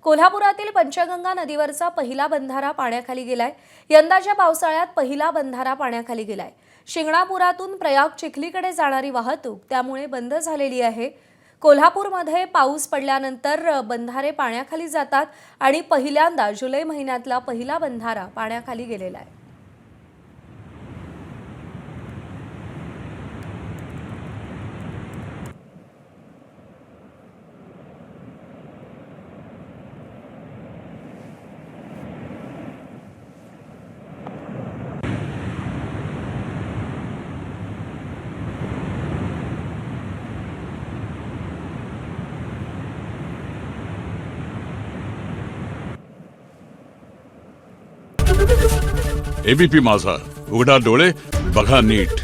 कोल्हापुरातील पंचगंगा नदीवरचा पहिला बंधारा पाण्याखाली गेलाय। यंदाच्या पावसाळ्यात पहिला बंधारा पाण्याखाली गेलाय। शिंगणापुरातून प्रयाग चिखलीकडे जाणारी वाहतूक त्यामुळे बंद झालेली आहे। कोल्हापूरमध्ये पाऊस पडल्यानंतर बंधारे पाण्याखाली जातात आणि पहिल्यांदा जुलै महिन्यातला पहिला बंधारा पाण्याखाली गेलेला आहे। एबीपी माझा, उघडा डोळे बघा नीट।